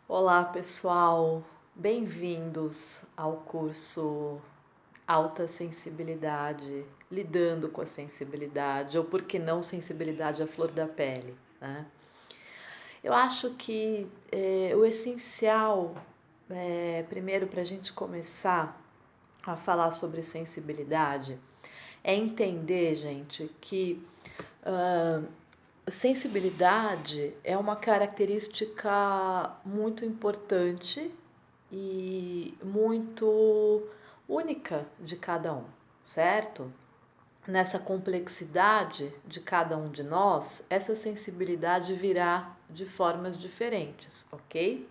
Olá, pessoal. Bem-vindos ao curso Alta Sensibilidade, lidando com a sensibilidade, ou por que não sensibilidade à flor da pele, né? Eu acho que o essencial, primeiro, para a gente começar a falar sobre sensibilidade, é entender, gente, que sensibilidade é uma característica muito importante e muito única de cada um, certo? Nessa complexidade de cada um de nós, essa sensibilidade virá de formas diferentes, ok?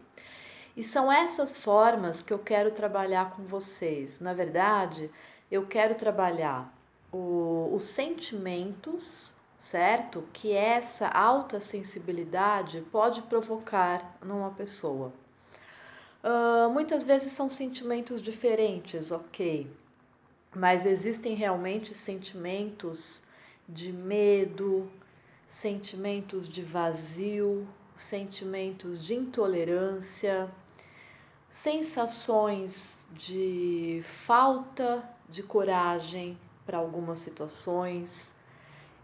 E são essas formas que eu quero trabalhar com vocês. Na verdade, eu quero trabalhar os sentimentos, certo? Que essa alta sensibilidade pode provocar numa pessoa. Muitas vezes são sentimentos diferentes, ok, mas existem realmente sentimentos de medo, sentimentos de vazio, sentimentos de intolerância, sensações de falta de coragem para algumas situações.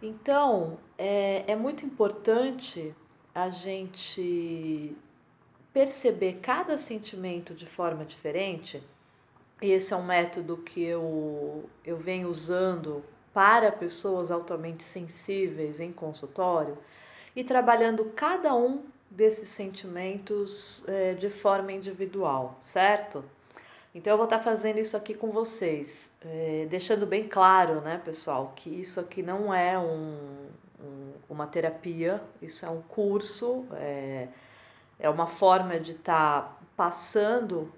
Então, é muito importante a gente perceber cada sentimento de forma diferente. E esse é um método que eu venho usando para pessoas altamente sensíveis em consultório e trabalhando cada um desses sentimentos de forma individual, certo? Então eu vou estar fazendo isso aqui com vocês, deixando bem claro, né, pessoal, que isso aqui não é uma terapia, isso é um curso, é uma forma de estar passando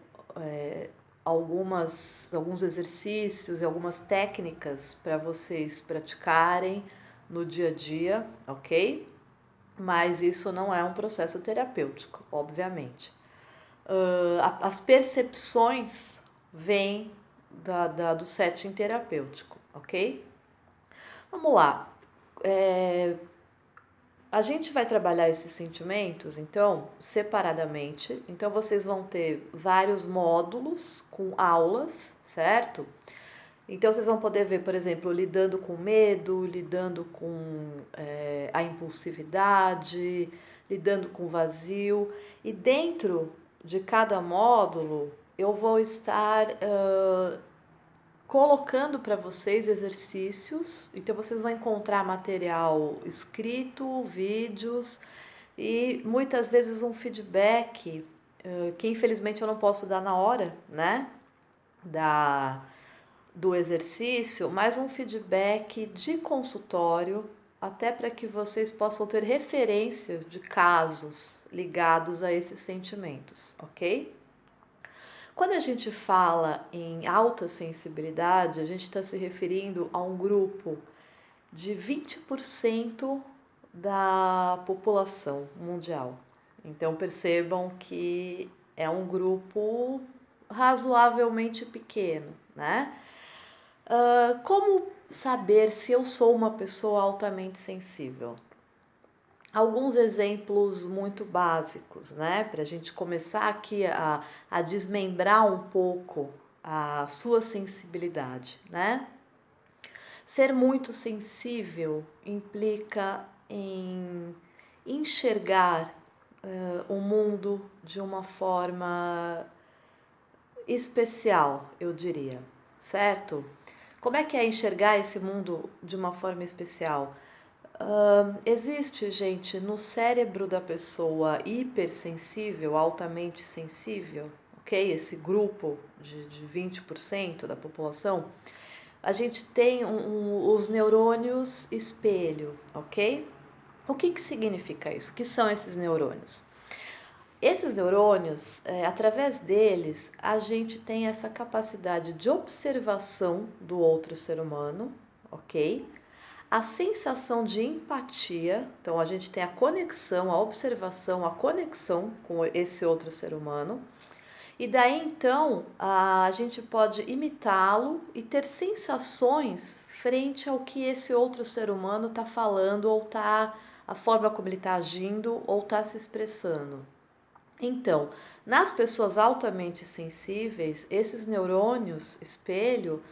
alguns exercícios e algumas técnicas para vocês praticarem no dia a dia, ok? Mas isso não é um processo terapêutico, obviamente. As percepções vêm do setting terapêutico, ok? Vamos lá. A gente vai trabalhar esses sentimentos, então, separadamente. Então, vocês vão ter vários módulos com aulas, certo? Então, vocês vão poder ver, por exemplo, lidando com medo, lidando com a impulsividade, lidando com vazio. E dentro de cada módulo, eu vou estar colocando para vocês exercícios. Então, vocês vão encontrar material escrito, vídeos e muitas vezes um feedback que infelizmente eu não posso dar na hora, né? Do exercício, mas um feedback de consultório, até para que vocês possam ter referências de casos ligados a esses sentimentos, ok? Quando a gente fala em alta sensibilidade, a gente está se referindo a um grupo de 20% da população mundial. Então percebam que é um grupo razoavelmente pequeno, né? Como saber se eu sou uma pessoa altamente sensível? Alguns exemplos muito básicos, né? Para a gente começar aqui a desmembrar um pouco a sua sensibilidade, né? Ser muito sensível implica em enxergar o mundo de uma forma especial, eu diria, certo? Como é que é enxergar esse mundo de uma forma especial? Existe, gente, no cérebro da pessoa hipersensível, altamente sensível, ok? Esse grupo de 20% da população, a gente tem os neurônios espelho, ok? O que significa isso? O que são esses neurônios? Esses neurônios, através deles, a gente tem essa capacidade de observação do outro ser humano, ok? A sensação de empatia, então a gente tem a conexão, a observação, a conexão com esse outro ser humano. E daí então a gente pode imitá-lo e ter sensações frente ao que esse outro ser humano está falando ou tá a forma como ele está agindo ou está se expressando. Então, nas pessoas altamente sensíveis, esses neurônios espelho,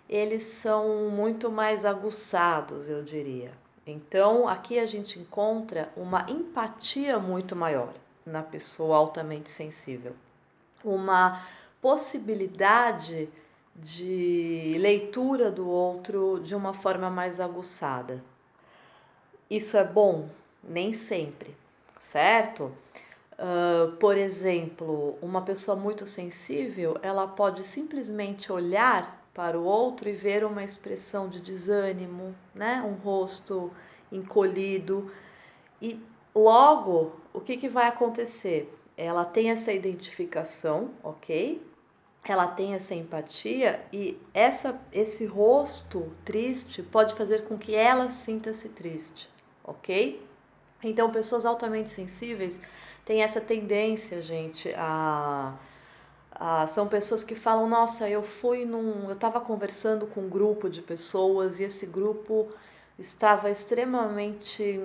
eles são muito mais aguçados, eu diria. Então, aqui a gente encontra uma empatia muito maior na pessoa altamente sensível, uma possibilidade de leitura do outro de uma forma mais aguçada. Isso é bom? Nem sempre, certo? Por exemplo, uma pessoa muito sensível, ela pode simplesmente olhar para o outro e ver uma expressão de desânimo, né? Um rosto encolhido e logo o que vai acontecer? Ela tem essa identificação, ok? Ela tem essa empatia e esse rosto triste pode fazer com que ela sinta-se triste, ok? Então, pessoas altamente sensíveis têm essa tendência, gente, são pessoas que falam, nossa, eu estava conversando com um grupo de pessoas e esse grupo estava extremamente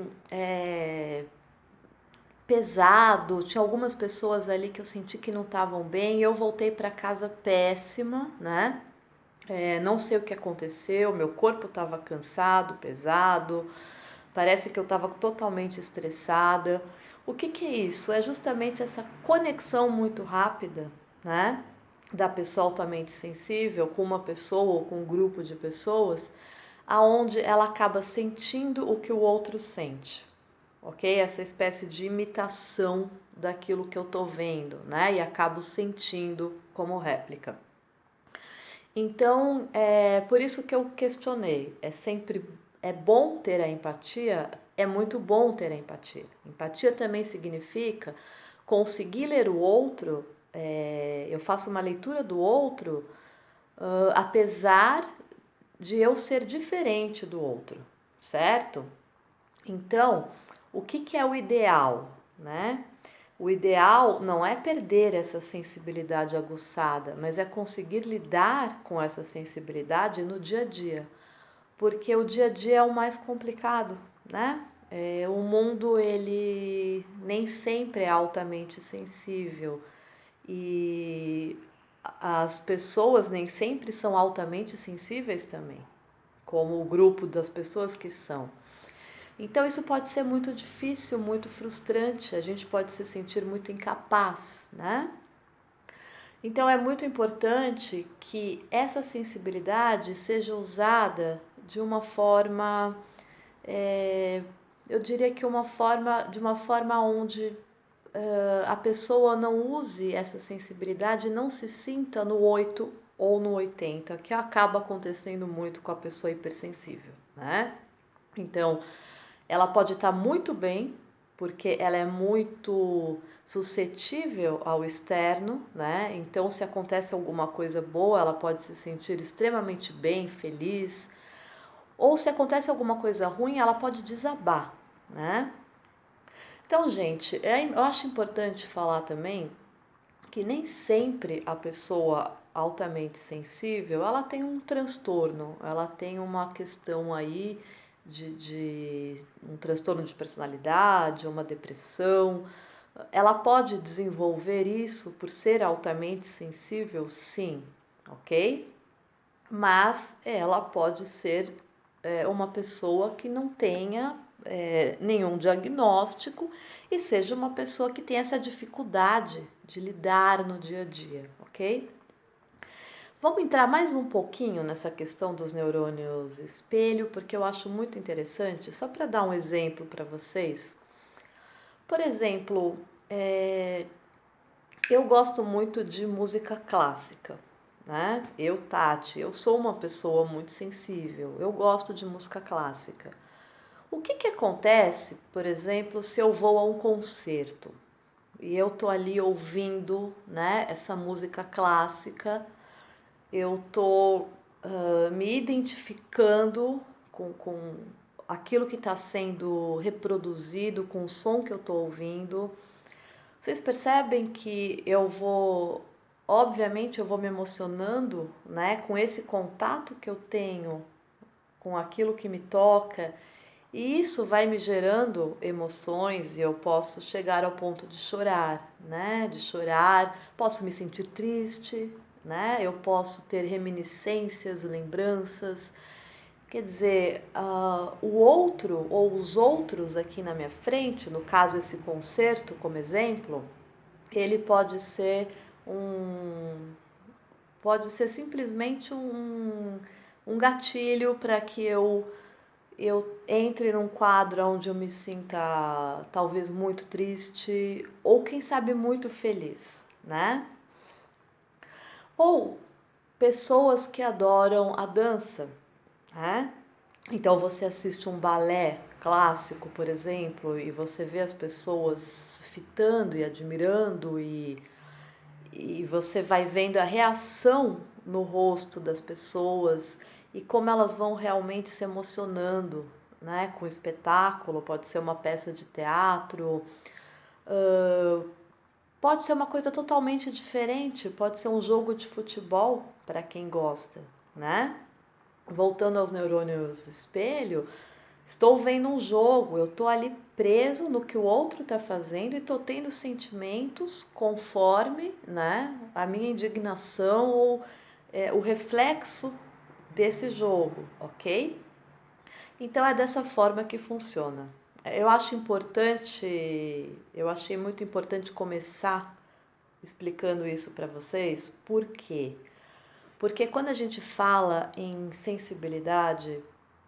pesado, tinha algumas pessoas ali que eu senti que não estavam bem, eu voltei para casa péssima, né? Não sei o que aconteceu, meu corpo estava cansado, pesado, parece que eu estava totalmente estressada. O que é isso? É justamente essa conexão muito rápida, né? Da pessoa altamente sensível com uma pessoa ou com um grupo de pessoas, aonde ela acaba sentindo o que o outro sente, ok? Essa espécie de imitação daquilo que eu tô vendo, né? E acabo sentindo como réplica. Então, é por isso que eu questionei. É bom ter a empatia, é muito bom ter a empatia. Empatia também significa conseguir ler o outro. Eu faço uma leitura do outro, apesar de eu ser diferente do outro, certo? Então, o que é o ideal, né? O ideal não é perder essa sensibilidade aguçada, mas é conseguir lidar com essa sensibilidade no dia a dia, porque o dia a dia é o mais complicado, né? O mundo ele nem sempre é altamente sensível e as pessoas nem sempre são altamente sensíveis também, como o grupo das pessoas que são. Então isso pode ser muito difícil, muito frustrante, a gente pode se sentir muito incapaz, né? Então é muito importante que essa sensibilidade seja usada de uma forma, é, eu diria que de uma forma onde a pessoa não use essa sensibilidade e não se sinta no 8 ou no 80, que acaba acontecendo muito com a pessoa hipersensível, né? Então, ela pode estar muito bem, porque ela é muito suscetível ao externo, né? Então, se acontece alguma coisa boa, ela pode se sentir extremamente bem, feliz. Ou se acontece alguma coisa ruim, ela pode desabar, né? Então, gente, eu acho importante falar também que nem sempre a pessoa altamente sensível, ela tem um transtorno, ela tem uma questão aí de um transtorno de personalidade, uma depressão. Ela pode desenvolver isso por ser altamente sensível, sim, ok? Mas ela pode ser uma pessoa que não tenha nenhum diagnóstico e seja uma pessoa que tem essa dificuldade de lidar no dia a dia, ok? Vamos entrar mais um pouquinho nessa questão dos neurônios espelho, porque eu acho muito interessante, só para dar um exemplo para vocês. Por exemplo, eu gosto muito de música clássica, né? Eu, Tati, eu sou uma pessoa muito sensível, eu gosto de música clássica. O que acontece, por exemplo, se eu vou a um concerto e eu tô ali ouvindo, né, essa música clássica, eu tô me identificando com aquilo que está sendo reproduzido, com o som que eu tô ouvindo. Vocês percebem que obviamente eu vou me emocionando, né, com esse contato que eu tenho com aquilo que me toca E isso vai me gerando emoções e eu posso chegar ao ponto de chorar, né? De chorar, posso me sentir triste, né? Eu posso ter reminiscências, lembranças. Quer dizer, o outro ou os outros aqui na minha frente, no caso esse concerto como exemplo, ele um, pode ser simplesmente um gatilho para que eu entre num quadro onde eu me sinta talvez muito triste ou quem sabe muito feliz, né? Ou pessoas que adoram a dança, né? Então você assiste um balé clássico, por exemplo, e você vê as pessoas fitando e admirando e você vai vendo a reação no rosto das pessoas e como elas vão realmente se emocionando, né, com o espetáculo. Pode ser uma peça de teatro, pode ser uma coisa totalmente diferente, pode ser um jogo de futebol para quem gosta, né? Voltando aos neurônios espelho, estou vendo um jogo, eu estou ali preso no que o outro está fazendo e estou tendo sentimentos conforme, né, a minha indignação ou o reflexo desse jogo, ok? Então é dessa forma que funciona. Eu achei muito importante começar explicando isso para vocês, por quê? Porque quando a gente fala em sensibilidade,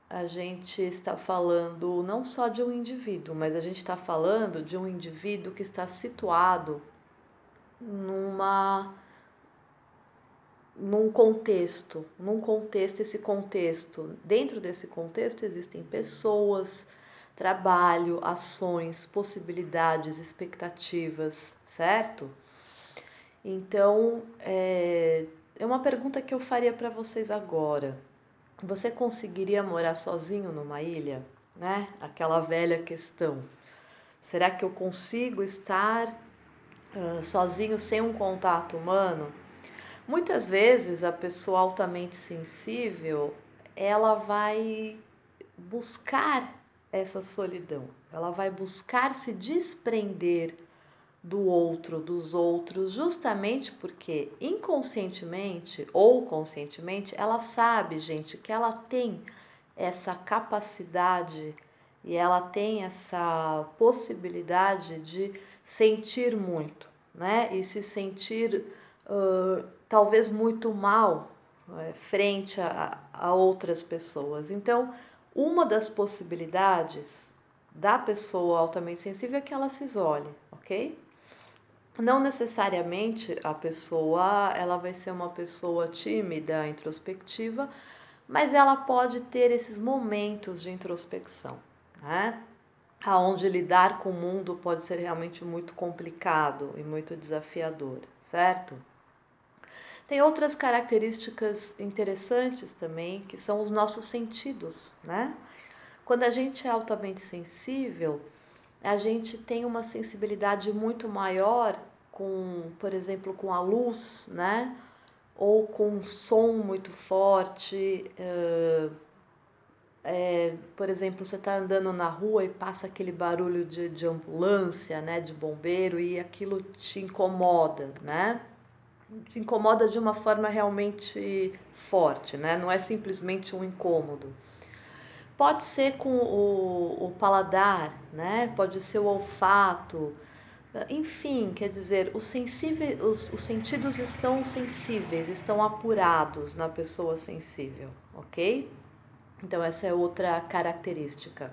a gente está falando não só de um indivíduo, mas a gente está falando de um indivíduo que está situado numa num contexto, esse contexto, dentro desse contexto existem pessoas, trabalho, ações, possibilidades, expectativas, certo? Então, é uma pergunta que eu faria para vocês agora. Você conseguiria morar sozinho numa ilha, né? Aquela velha questão. Será que eu consigo estar sozinho sem um contato humano? Muitas vezes a pessoa altamente sensível, ela vai buscar essa solidão. Ela vai buscar se desprender do outro, dos outros, justamente porque inconscientemente ou conscientemente ela sabe, gente, que ela tem essa capacidade e ela tem essa possibilidade de sentir muito, né? E se sentir talvez muito mal frente a outras pessoas. Então, uma das possibilidades da pessoa altamente sensível é que ela se isole, ok? Não necessariamente a pessoa ela vai ser uma pessoa tímida, introspectiva, mas ela pode ter esses momentos de introspecção, né? Aonde lidar com o mundo pode ser realmente muito complicado e muito desafiador, certo? Tem outras características interessantes também, que são os nossos sentidos, né? Quando a gente é altamente sensível, a gente tem uma sensibilidade muito maior com, por exemplo, com a luz, né? Ou com um som muito forte. Por exemplo, você está andando na rua e passa aquele barulho de ambulância, né? De bombeiro e aquilo te incomoda, né? Te incomoda de uma forma realmente forte, né? Não é simplesmente um incômodo. Pode ser com o paladar, né? Pode ser o olfato. Enfim, quer dizer, os sentidos estão sensíveis, estão apurados na pessoa sensível, ok? Então essa é outra característica.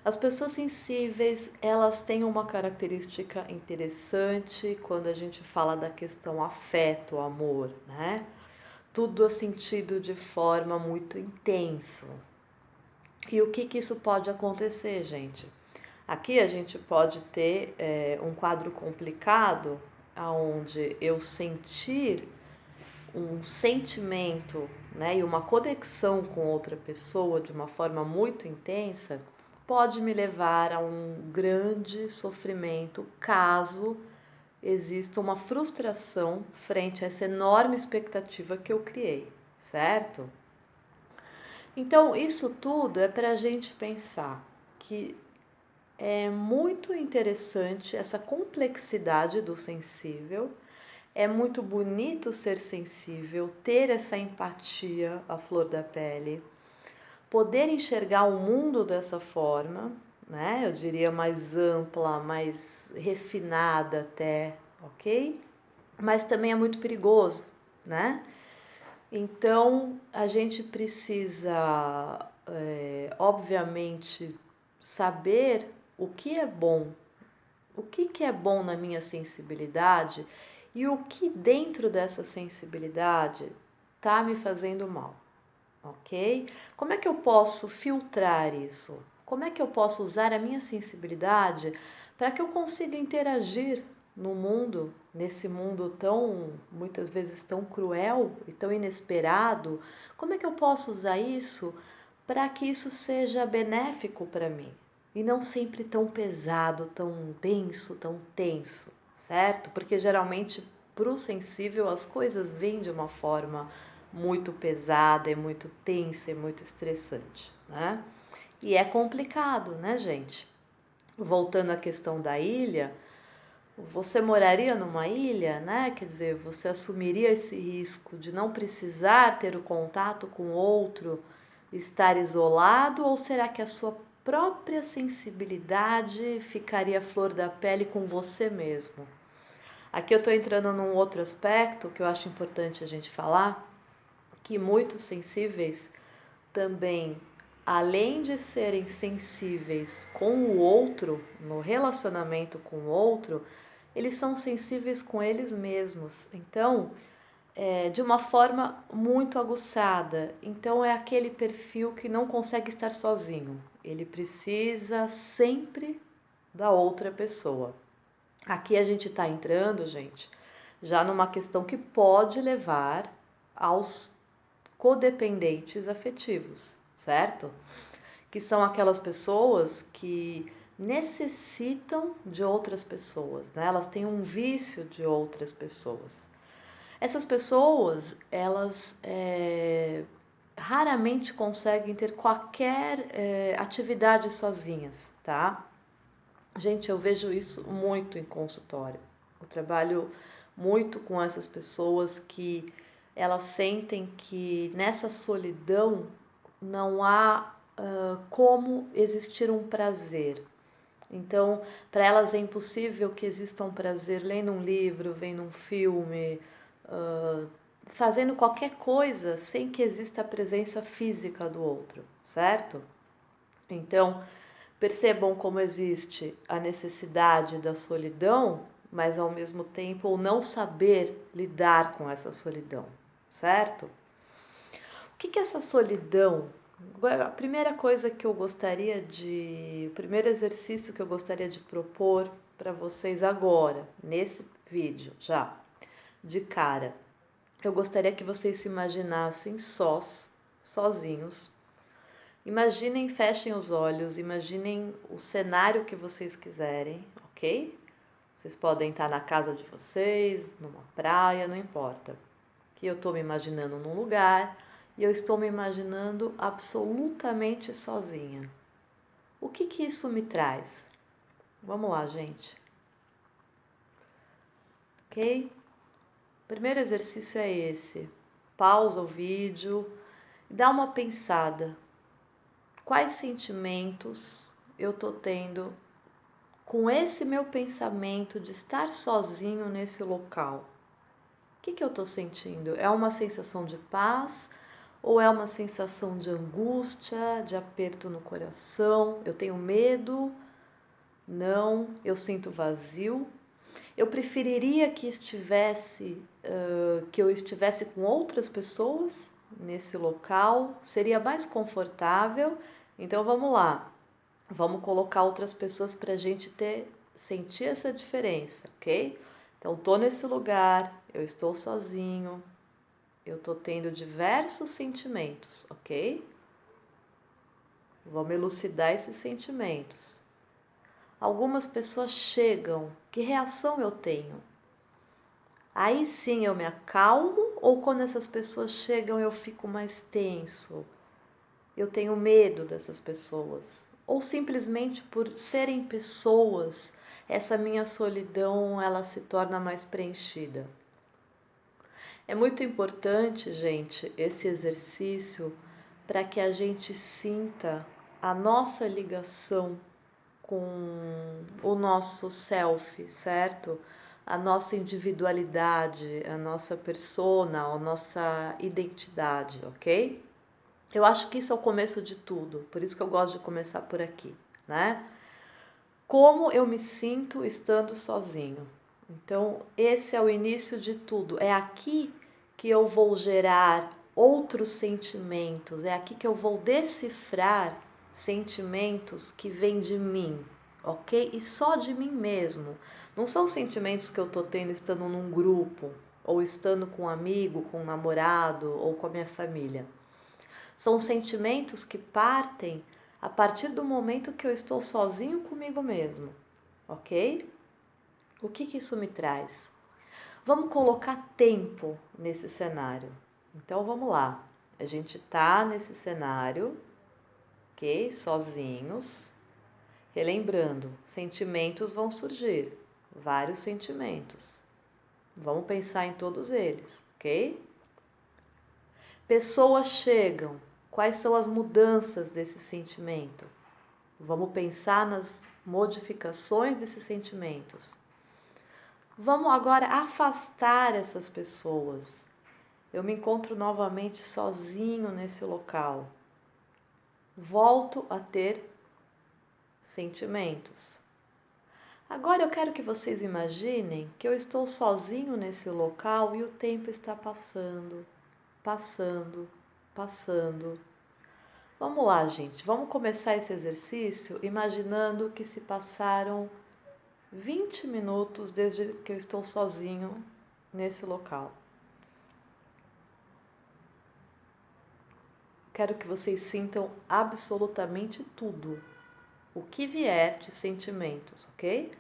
As pessoas sensíveis, elas têm uma característica interessante quando a gente fala da questão afeto, amor, né? Tudo é sentido de forma muito intensa. E o que isso pode acontecer, gente? Aqui a gente pode ter um quadro complicado, onde eu sentir um sentimento, né, e uma conexão com outra pessoa de uma forma muito intensa, pode me levar a um grande sofrimento caso exista uma frustração frente a essa enorme expectativa que eu criei, certo? Então, isso tudo é para a gente pensar que é muito interessante essa complexidade do sensível. É muito bonito ser sensível, ter essa empatia à flor da pele, poder enxergar o mundo dessa forma, né? Eu diria mais ampla, mais refinada até, ok? Mas também é muito perigoso, né? Então a gente precisa, obviamente, saber o que é bom, o que é bom na minha sensibilidade e o que dentro dessa sensibilidade está me fazendo mal, ok? Como é que eu posso filtrar isso? Como é que eu posso usar a minha sensibilidade para que eu consiga interagir no mundo, nesse mundo tão, muitas vezes tão cruel e tão inesperado? Como é que eu posso usar isso para que isso seja benéfico para mim? E não sempre tão pesado, tão denso, tão tenso, certo? Porque geralmente para o sensível as coisas vêm de uma forma muito pesada, é muito tensa, é muito estressante, né? E é complicado, né, gente? Voltando à questão da ilha, você moraria numa ilha, né? Quer dizer, você assumiria esse risco de não precisar ter o contato com o outro, estar isolado, ou será que a sua própria sensibilidade ficaria à flor da pele com você mesmo? Aqui eu estou entrando num outro aspecto que eu acho importante a gente falar, que muitos sensíveis também, além de serem sensíveis com o outro, no relacionamento com o outro, eles são sensíveis com eles mesmos. Então, de uma forma muito aguçada. Então, é aquele perfil que não consegue estar sozinho. Ele precisa sempre da outra pessoa. Aqui a gente está entrando, gente, já numa questão que pode levar aos codependentes afetivos, certo? Que são aquelas pessoas que necessitam de outras pessoas, né? Elas têm um vício de outras pessoas. Essas pessoas, elas raramente conseguem ter qualquer atividade sozinhas, tá? Gente, eu vejo isso muito em consultório. Eu trabalho muito com essas pessoas que elas sentem que nessa solidão não há como existir um prazer. Então, para elas é impossível que exista um prazer lendo um livro, vendo um filme, fazendo qualquer coisa sem que exista a presença física do outro, certo? Então, percebam como existe a necessidade da solidão, mas ao mesmo tempo o não saber lidar com essa solidão, certo? O que é essa solidão? A primeira coisa que eu gostaria o primeiro exercício que eu gostaria de propor para vocês agora, nesse vídeo, já, de cara, eu gostaria que vocês se imaginassem sozinhos. Imaginem, fechem os olhos, imaginem o cenário que vocês quiserem, ok? Vocês podem estar na casa de vocês, numa praia, não importa. Que eu estou me imaginando num lugar e eu estou me imaginando absolutamente sozinha. O que isso me traz? Vamos lá, gente. Ok? O primeiro exercício é esse. Pausa o vídeo e dá uma pensada. Quais sentimentos eu estou tendo com esse meu pensamento de estar sozinho nesse local? O que eu estou sentindo? É uma sensação de paz ou é uma sensação de angústia, de aperto no coração? Eu tenho medo? Não, eu sinto vazio. Eu preferiria que eu estivesse com outras pessoas nesse local. Seria mais confortável. Então vamos lá. Vamos colocar outras pessoas para a gente sentir essa diferença, ok? Então, tô nesse lugar, eu estou sozinho, eu tô tendo diversos sentimentos, ok? Vamos elucidar esses sentimentos. Algumas pessoas chegam, que reação eu tenho? Aí sim eu me acalmo ou quando essas pessoas chegam eu fico mais tenso? eu tenho medo dessas pessoas, ou simplesmente por serem pessoas, essa minha solidão ela se torna mais preenchida. É muito importante, gente, esse exercício para que a gente sinta a nossa ligação com o nosso self, certo? A nossa individualidade, a nossa persona, a nossa identidade, ok? Eu acho que isso é o começo de tudo, por isso que eu gosto de começar por aqui, né? Como eu me sinto estando sozinho? Então, esse é o início de tudo. É aqui que eu vou gerar outros sentimentos, é aqui que eu vou decifrar sentimentos que vêm de mim, ok? E só de mim mesmo. Não são sentimentos que eu tô tendo estando num grupo, ou estando com um amigo, com um namorado, ou com a minha família. São sentimentos que partem a partir do momento que eu estou sozinho comigo mesmo, ok? O que isso me traz? Vamos colocar tempo nesse cenário. Então vamos lá. A gente tá nesse cenário, ok? Sozinhos. Relembrando, sentimentos vão surgir, vários sentimentos. Vamos pensar em todos eles, ok? Pessoas chegam. Quais são as mudanças desse sentimento? Vamos pensar nas modificações desses sentimentos. Vamos agora afastar essas pessoas. Eu me encontro novamente sozinho nesse local. Volto a ter sentimentos. Agora eu quero que vocês imaginem que eu estou sozinho nesse local e o tempo está passando, passando, passando. Vamos lá, gente. Vamos começar esse exercício imaginando que se passaram 20 minutos desde que eu estou sozinho nesse local. Quero que vocês sintam absolutamente tudo, o que vier de sentimentos, ok?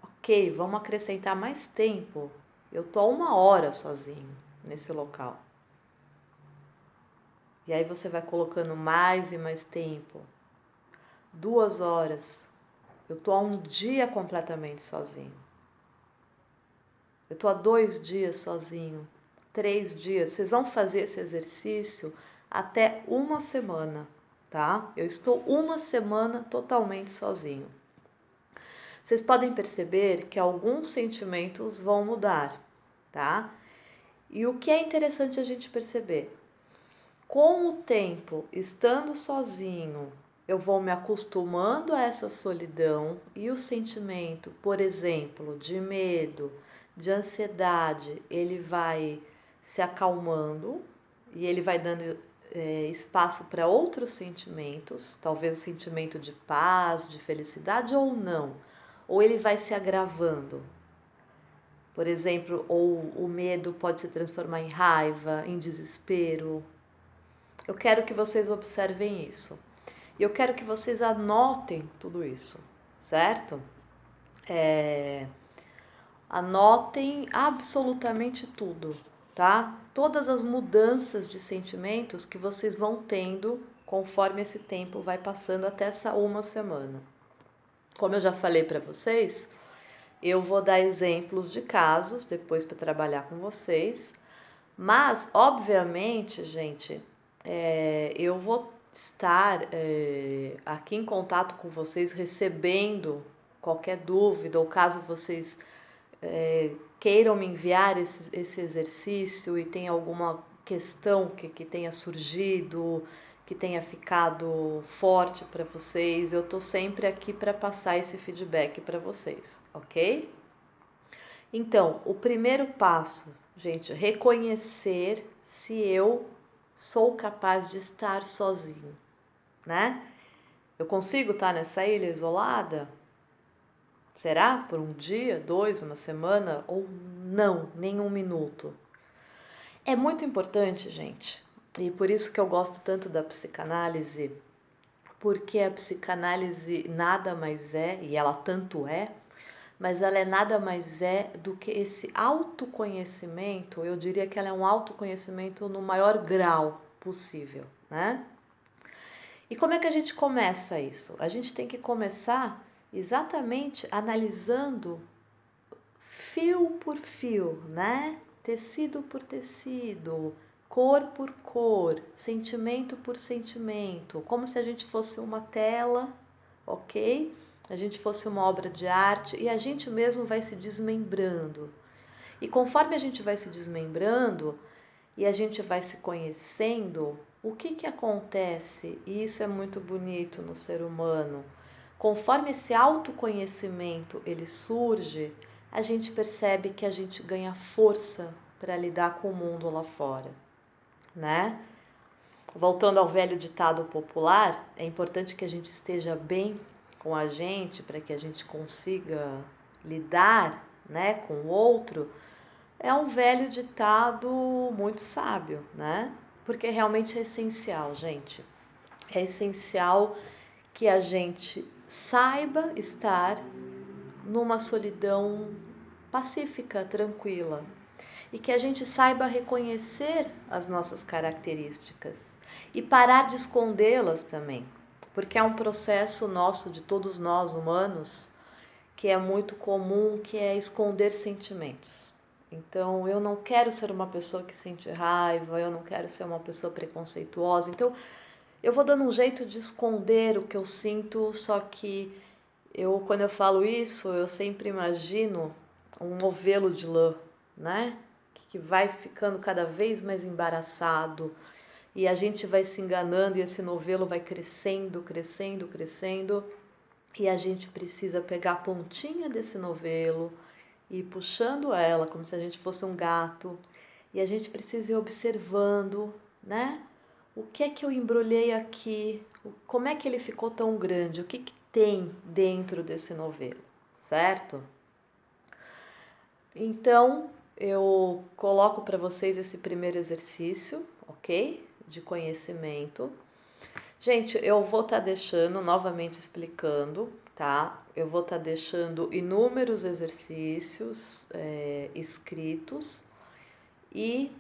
Ok, vamos acrescentar mais tempo. Eu tô há 1 hora sozinho nesse local. E aí você vai colocando mais e mais tempo. 2 horas. Eu tô há 1 dia completamente sozinho. Eu tô há 2 dias sozinho. 3 dias. Vocês vão fazer esse exercício até 1 semana, tá? Eu estou 1 semana totalmente sozinho. Vocês podem perceber que alguns sentimentos vão mudar, tá? E o que é interessante a gente perceber? Com o tempo, estando sozinho, eu vou me acostumando a essa solidão e o sentimento, por exemplo, de medo, de ansiedade, ele vai se acalmando e ele vai dando espaço para outros sentimentos, talvez o sentimento de paz, de felicidade ou não, ou ele vai se agravando. Por exemplo, ou o medo pode se transformar em raiva, em desespero. Eu quero que vocês observem isso. E eu quero que vocês anotem tudo isso, certo? Anotem absolutamente tudo, tá? Todas as mudanças de sentimentos que vocês vão tendo conforme esse tempo vai passando até essa 1 semana. Como eu já falei para vocês, eu vou dar exemplos de casos depois para trabalhar com vocês, mas obviamente, gente, eu vou estar aqui em contato com vocês, recebendo qualquer dúvida, ou caso vocês queiram me enviar esse exercício e tem alguma questão que tenha surgido, que tenha ficado forte para vocês, eu tô sempre aqui para passar esse feedback para vocês, ok? Então, o primeiro passo, gente, reconhecer se eu sou capaz de estar sozinho, né? Eu consigo estar nessa ilha isolada? Será? Por 1 dia, 2, 1 semana ou não, nem 1 minuto? É muito importante, gente, e por isso que eu gosto tanto da psicanálise, porque a psicanálise nada mais é, e ela tanto é, mas ela é nada mais do que esse autoconhecimento. Eu diria que ela é um autoconhecimento no maior grau possível, né? E como é que a gente começa isso? A gente tem que começar exatamente analisando fio por fio, né? Tecido por tecido, cor por cor, sentimento por sentimento, como se a gente fosse uma tela, ok? A gente fosse uma obra de arte e a gente mesmo vai se desmembrando. E conforme a gente vai se desmembrando e a gente vai se conhecendo, o que que acontece? E isso é muito bonito no ser humano. Conforme esse autoconhecimento ele surge, a gente percebe que a gente ganha força para lidar com o mundo lá fora, né? Voltando ao velho ditado popular, é importante que a gente esteja bem com a gente para que a gente consiga lidar, né, com o outro. É um velho ditado muito sábio, né? Porque realmente é essencial, gente. É essencial que a gente saiba estar numa solidão pacífica, tranquila, e que a gente saiba reconhecer as nossas características e parar de escondê-las também, porque é um processo nosso, de todos nós humanos, que é muito comum, que é esconder sentimentos. Então, eu não quero ser uma pessoa que sente raiva, eu não quero ser uma pessoa preconceituosa. Então, eu vou dando um jeito de esconder o que eu sinto, só que quando eu falo isso, eu sempre imagino um novelo de lã, né? Que vai ficando cada vez mais embaraçado e a gente vai se enganando e esse novelo vai crescendo, crescendo, crescendo e a gente precisa pegar a pontinha desse novelo e ir puxando ela como se a gente fosse um gato e a gente precisa ir observando, né? O que é que eu embrulhei aqui? Como é que ele ficou tão grande? O que que tem dentro desse novelo, certo? Então, eu coloco para vocês esse primeiro exercício, ok? De conhecimento. Gente, eu vou estar deixando, novamente explicando, tá? Eu vou estar deixando inúmeros exercícios escritos e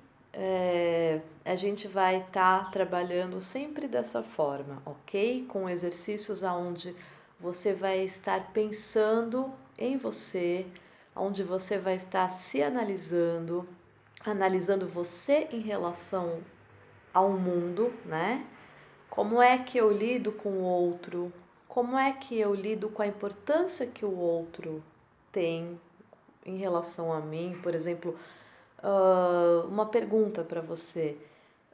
a gente vai estar trabalhando sempre dessa forma, ok? Com exercícios onde você vai estar pensando em você, onde você vai estar se analisando, analisando você em relação ao mundo, né? Como é que eu lido com o outro? Como é que eu lido com a importância que o outro tem em relação a mim? Por exemplo, uma pergunta para você.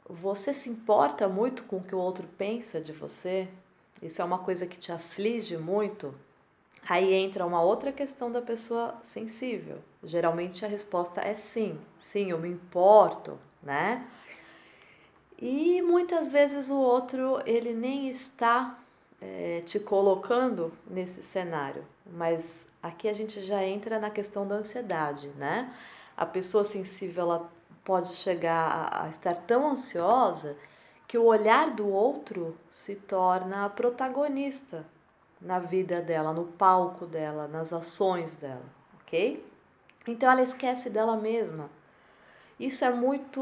Você se importa muito com o que o outro pensa de você? Isso é uma coisa que te aflige muito? Aí entra uma outra questão da pessoa sensível. Geralmente a resposta é sim. Sim, eu me importo, né? E muitas vezes o outro, ele nem está te colocando nesse cenário. Mas aqui a gente já entra na questão da ansiedade, né? A pessoa sensível, ela pode chegar a estar tão ansiosa que o olhar do outro se torna a protagonista na vida dela, no palco dela, nas ações dela, ok? Então ela esquece dela mesma. Isso é muito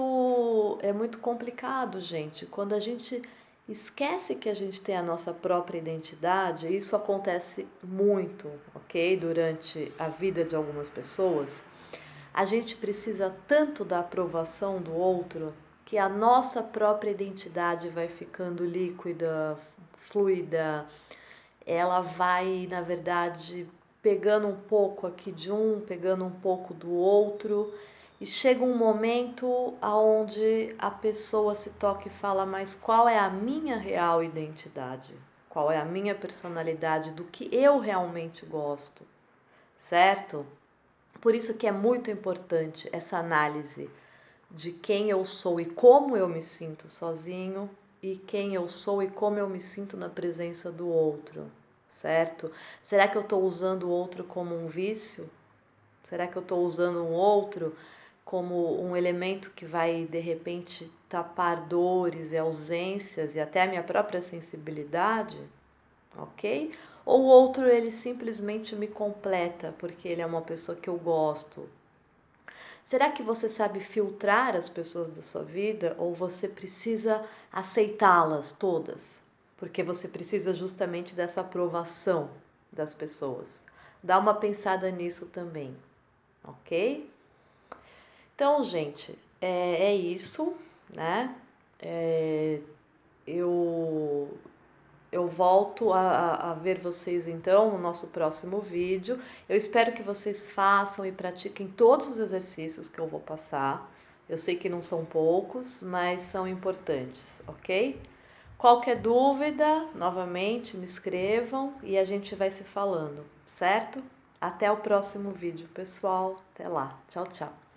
complicado, gente. Quando a gente esquece que a gente tem a nossa própria identidade, isso acontece muito, ok? Durante a vida de algumas pessoas. A gente precisa tanto da aprovação do outro que a nossa própria identidade vai ficando líquida, fluida. Ela vai, na verdade, pegando um pouco aqui de um, pegando um pouco do outro, e chega um momento aonde a pessoa se toca e fala: mas qual é a minha real identidade? Qual é a minha personalidade, do que eu realmente gosto, certo? Por isso que é muito importante essa análise de quem eu sou e como eu me sinto sozinho e quem eu sou e como eu me sinto na presença do outro, certo? Será que eu estou usando o outro como um vício? Será que eu estou usando um outro como um elemento que vai, de repente, tapar dores e ausências e até a minha própria sensibilidade? Ok? Ou o outro, ele simplesmente me completa porque ele é uma pessoa que eu gosto. Será que você sabe filtrar as pessoas da sua vida ou você precisa aceitá-las todas? Porque você precisa justamente dessa aprovação das pessoas. Dá uma pensada nisso também, ok? Então, gente, é isso, né? Eu Eu volto a ver vocês então no nosso próximo vídeo. Eu espero que vocês façam e pratiquem todos os exercícios que eu vou passar. Eu sei que não são poucos, mas são importantes, ok? Qualquer dúvida, novamente me escrevam e a gente vai se falando, certo? Até o próximo vídeo, pessoal. Até lá. Tchau, tchau.